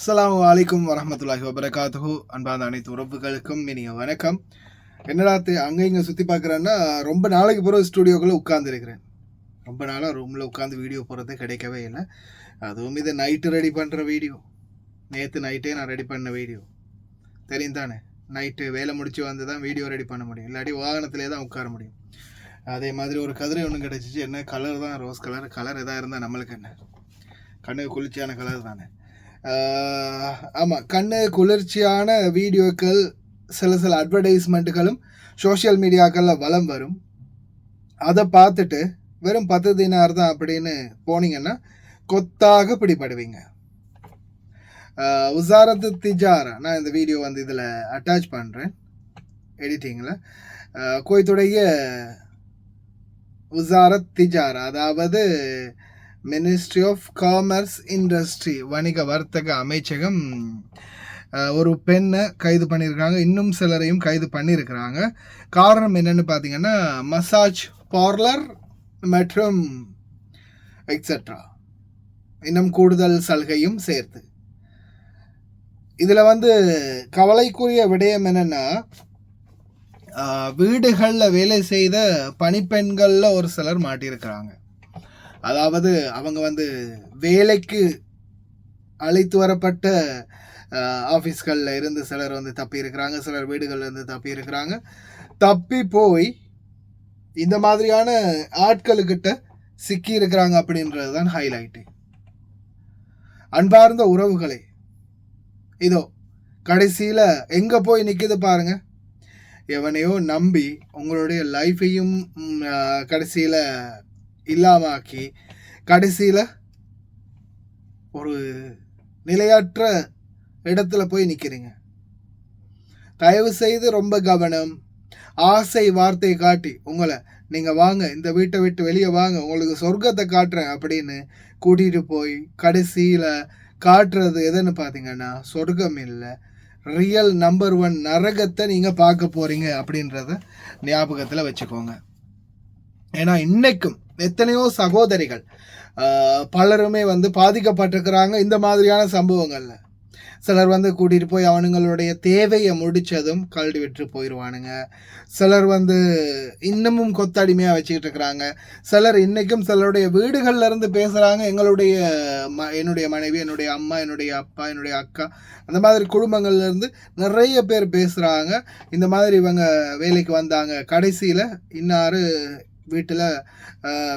அஸ்ஸலாமு அலைக்கும் வரஹ்மத்துல்லாஹி வபரகாத்துஹு. அன்பான அனைத்து உறவுகளுக்கும் இனிய வணக்கம். என்னடா அங்கே இங்கே சுற்றி பார்க்குறேன்னா, ரொம்ப நாளைக்கு பிறகு ஸ்டூடியோக்குள்ளே உட்காந்துருக்கிறேன். ரொம்ப நாளாக ரூமில் உட்காந்து வீடியோ போகிறதே கிடைக்கவே இல்லை. அதுவும் இது நைட்டு ரெடி பண்ணுற வீடியோ. நேற்று நைட்டே நான் ரெடி பண்ண வீடியோ தெரியும் தானே. நைட்டு வேலை முடித்து வந்து தான் வீடியோ ரெடி பண்ண முடியும், இல்லாட்டி வாகனத்திலே தான் உட்கார முடியும். அதே மாதிரி ஒரு கதிரை ஒன்று கிடச்சிச்சு. என்ன கலர் தான், ரோஸ் கலர். கலர் எதாக இருந்தால் நம்மளுக்கு என்ன, கண்ணுக்கு குளிர்ச்சியான கலர் தானே. ஆமாம், கண்ணு குளிர்ச்சியான வீடியோக்கள், சில அட்வர்டைஸ்மெண்ட்டுகளும் சோஷியல் மீடியாக்களில் வலம் வரும். அதை பார்த்துட்டு வெறும் 10 தினார் தான் அப்படின்னு போனீங்கன்னா கொத்தாக பிடிபடுவீங்க. உசாரத்து திஜாரா, நான் இந்த வீடியோ வந்து இதில் அட்டாச் பண்ணுறேன் எடிட்டிங்கில். குவைத்துடைய உசாரத் திஜாரா, அதாவது மினிஸ்ட்ரி ஆஃப் காமர்ஸ் இண்டஸ்ட்ரி, வணிக வர்த்தக அமைச்சகம் ஒரு பெண்ணை கைது பண்ணியிருக்காங்க. இன்னும் சிலரையும் கைது பண்ணியிருக்கிறாங்க. காரணம் என்னன்னு பார்த்தீங்கன்னா, மசாஜ் பார்லர் மற்றும் எக்ஸட்ரா, இன்னும் கூடுதல் சலுகையும் சேர்த்து. இதில் வந்து கவலைக்குரிய விடயம் என்னென்னா, வீடுகளில் வேலை செய்த பணிப்பெண்களில் ஒரு சிலர் மாட்டியிருக்கிறாங்க. அதாவது அவங்க வந்து வேலைக்கு அழைத்து வரப்பட்ட ஆஃபீஸ்களில் இருந்து சிலர் வந்து தப்பி இருக்கிறாங்க, சிலர் வீடுகளில் இருந்து தப்பி இருக்கிறாங்க. தப்பி போய் இந்த மாதிரியான ஆட்களுக்கிட்ட சிக்கி இருக்கிறாங்க அப்படின்றது தான் ஹைலைட்டு. அன்பார்ந்த உறவுகளை, இதோ கடைசியில் எங்கே போய் நிற்கிது பாருங்க. எவனையோ நம்பி உங்களுடைய லைஃபையும் கடைசியில் இல்லாமாக்கி, கடைசியில் ஒரு நிலையற்ற இடத்துல போய் நிற்கிறீங்க. தயவு செய்து ரொம்ப கவனம். ஆசை வார்த்தை காட்டி உங்களை, நீங்கள் வாங்க, இந்த வீட்டை விட்டு வெளியே வாங்க, உங்களுக்கு சொர்க்கத்தை காட்டுறேன் அப்படின்னு கூட்டிகிட்டு போய் கடைசியில் காட்டுறது எதுன்னு பார்த்தீங்கன்னா சொர்க்கம் இல்லை, ரியல் நம்பர் 1 நரகத்தை நீங்கள் பார்க்க போகிறீங்க அப்படின்றத ஞாபகத்தில் வச்சுக்கோங்க. ஏன்னா இன்னைக்கும் எத்தனையோ சகோதரிகள் பலருமே வந்து பாதிக்கப்பட்டிருக்கிறாங்க இந்த மாதிரியான சம்பவங்கள்ல. சிலர் வந்து கூட்டிகிட்டு போய் அவனுங்களுடைய தேவையை முடித்ததும் கழட்டி விட்டு போயிடுவானுங்க. சிலர் வந்து இன்னமும் கொத்தடிமையாக வச்சுக்கிட்டு இருக்கிறாங்க. சிலர் இன்றைக்கும் சிலருடைய வீடுகளில் இருந்து பேசுகிறாங்க. என்னுடைய மனைவி, என்னுடைய அம்மா, என்னுடைய அப்பா, என்னுடைய அக்கா, அந்த மாதிரி குடும்பங்கள்லேருந்து நிறைய பேர் பேசுகிறாங்க. இந்த மாதிரி இவங்க வேலைக்கு வந்தாங்க, கடைசியில் இன்னாரு வீட்டில்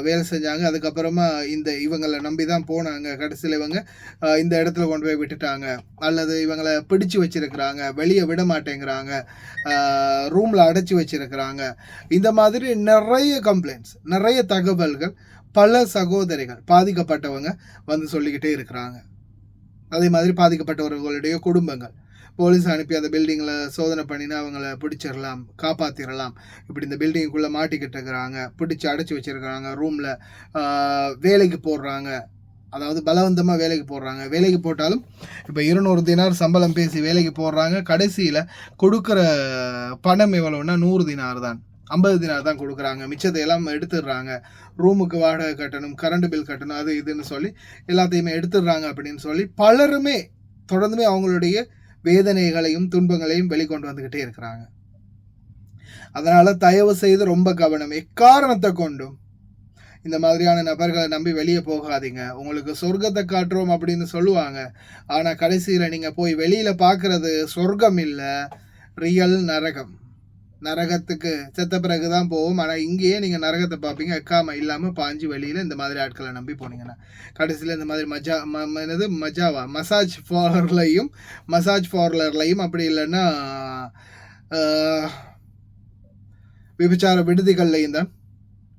வேலை செஞ்சாங்க, அதுக்கப்புறமா இவங்களை நம்பி தான் போனாங்க, கடைசியில் இவங்க இந்த இடத்துல கொண்டு போய் விட்டுட்டாங்க, அல்லது இவங்களை பிடிச்சு வச்சிருக்கிறாங்க, வெளியே விட மாட்டேங்கிறாங்க, ரூமில் அடைச்சி வச்சிருக்கிறாங்க. இந்த மாதிரி நிறைய கம்ப்ளைண்ட்ஸ், நிறைய தகவல்கள் பல சகோதரிகள் பாதிக்கப்பட்டவங்க வந்து சொல்லிக்கிட்டே இருக்கிறாங்க. அதே மாதிரி பாதிக்கப்பட்டவர்களுடைய குடும்பங்கள் போலீஸ் அனுப்பி அந்த பில்டிங்கில் சோதனை பண்ணினா அவங்கள பிடிச்சிடலாம், காப்பாற்றிடலாம். இப்படி இந்த பில்டிங்குள்ளே மாட்டிக்கிட்டு இருக்கிறாங்க, பிடிச்சி அடைச்சி வச்சுருக்கிறாங்க, ரூமில் வேலைக்கு போடுறாங்க, அதாவது பலவந்தமாக வேலைக்கு போடுறாங்க. வேலைக்கு போட்டாலும் இப்போ 200 தினார் சம்பளம் பேசி வேலைக்கு போடுறாங்க. கடைசியில் கொடுக்குற பணம் எவ்வளோன்னா 100 தினார் தான், 50 தினார் தான் கொடுக்குறாங்க. மிச்சத்தை எல்லாம் எடுத்துடுறாங்க. ரூமுக்கு வாடகை கட்டணும், கரண்ட் பில் கட்டணும், அது இதுன்னு சொல்லி எல்லாத்தையுமே எடுத்துடுறாங்க அப்படின்னு சொல்லி பலருமே தொடர்ந்துமே அவங்களுடைய வேதனைகளையும் துன்பங்களையும் வெளிக்கொண்டு வந்துக்கிட்டே இருக்கிறாங்க. அதனால் தயவு செய்து ரொம்ப கவனம். எக்காரணத்தை கொண்டும் இந்த மாதிரியான நபர்களை நம்பி வெளியே போகாதீங்க. உங்களுக்கு சொர்க்கத்தை காட்டுறோம் அப்படின்னு சொல்லுவாங்க, ஆனால் கடைசியில் நீங்கள் போய் வெளியில் பார்க்குறது சொர்க்கம் இல்லை, ரியல் நரகம். நரகத்துக்கு செத்த பிறகு தான் போவோம். ஆனால் இங்கேயே நீங்கள் நரகத்தை பார்ப்பீங்க. எக்காம இல்லாமல் பாஞ்சு வெளியில் இந்த மாதிரி ஆட்களை நம்பி போனீங்கன்னா கடைசியில் இந்த மாதிரி மசாஜ் பார்லர்லையும் அப்படி இல்லைன்னா விபச்சார விடுதிகள்லையும் தான்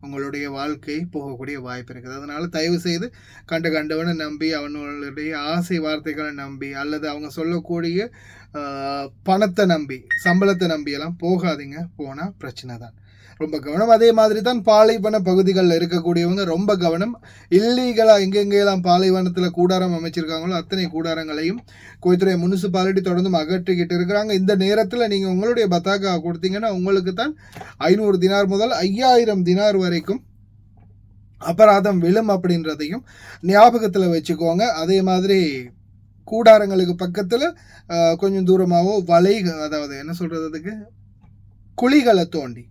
உங்களுடைய வாழ்க்கை போகக்கூடிய வாய்ப்பு இருக்குது. அதனால் தயவு செய்து கண்டவனை நம்பி, அவனுடைய ஆசை வார்த்தைகளை நம்பி, அல்லது அவங்க சொல்லக்கூடிய பணத்தை நம்பி, சம்பளத்தை நம்பியெல்லாம் போகாதீங்க. போனால் பிரச்சனை தான். ரொம்ப கவனம். அதே மாதிரி தான் பாலைவன பகுதிகளில் இருக்கக்கூடியவங்க ரொம்ப கவனம். இல்லீகலாக எங்கெங்கெல்லாம் பாலைவனத்தில் கூடாரம் அமைச்சிருக்காங்களோ அத்தனை கூடாரங்களையும் குவைத்துறை முனிசிபாலிட்டி தொடர்ந்து அகற்றிக்கிட்டு இருக்கிறாங்க. இந்த நேரத்தில் நீங்கள் உங்களுடைய பத்தாக்கா கொடுத்தீங்கன்னா உங்களுக்கு தான் 500 தினார் முதல் 5000 தினார் வரைக்கும் அபராதம் விழும் அப்படின்றதையும் ஞாபகத்தில் வச்சுக்கோங்க. அதே மாதிரி கூடாரங்களுக்கு பக்கத்தில் கொஞ்சம் தூரமாகவோ அதாவது என்ன சொல்கிறது, அதுக்கு குழிகளை தோண்டி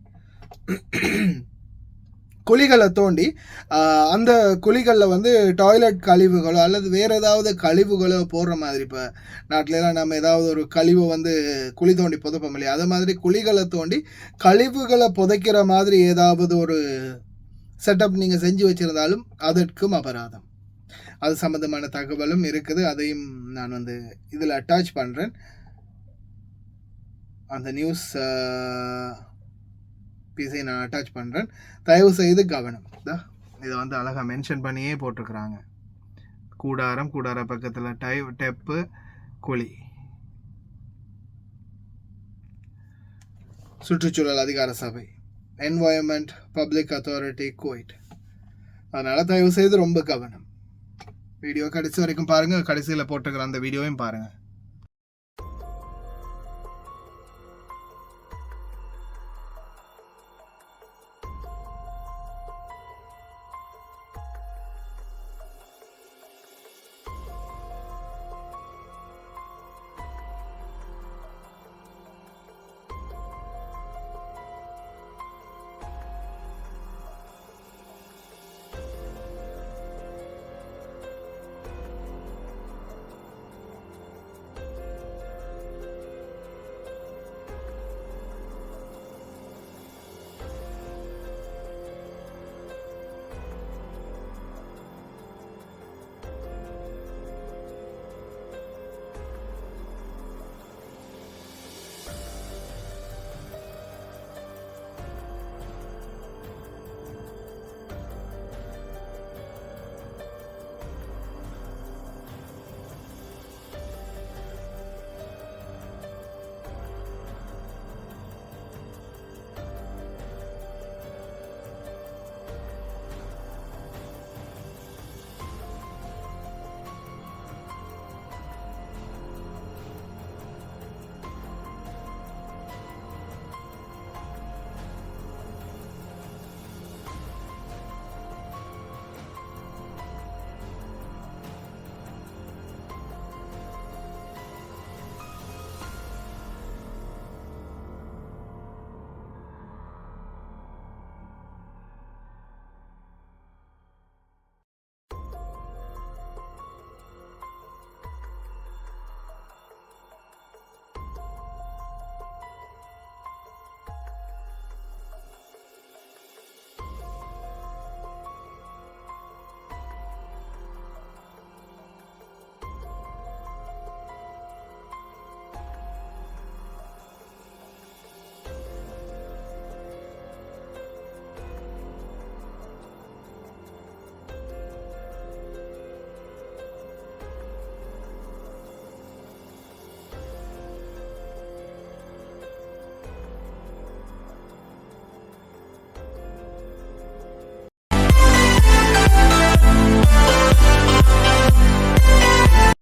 அந்த குழிகளில் வந்து டாய்லெட் கழிவுகளோ அல்லது வேறு ஏதாவது கழிவுகளோ போடுற மாதிரி, இப்போ நாட்டிலலாம் நம்ம ஏதாவது ஒரு கழிவை வந்து குழி தோண்டி புதைப்போம் இல்லையா, அது மாதிரி குழிகளை தோண்டி கழிவுகளை புதைக்கிற மாதிரி ஏதாவது ஒரு செட்டப் நீங்கள் செஞ்சு வச்சுருந்தாலும் அதற்கும் அபராதம். அது சம்மந்தமான தகவலும் இருக்குது, அதையும் நான் வந்து இதில் அட்டாச் பண்ணுறேன். அந்த நியூஸ் பீஸை நான் அட்டாச் பண்ணுறேன். தயவு செய்து கவனம். இதை வந்து அழகாக மென்ஷன் பண்ணியே போட்டிருக்கிறாங்க. கூடார பக்கத்தில் டெப்பு குழி. சுற்றுச்சூழல் அதிகார சபை, என்வாயன்மெண்ட் பப்ளிக் அத்தாரிட்டி, குவைட். அதனால் தயவு செய்து ரொம்ப கவனம். வீடியோ கடைசி வரைக்கும் பாருங்கள். கடைசியில் போட்டிருக்கிற அந்த வீடியோவையும் பாருங்கள்.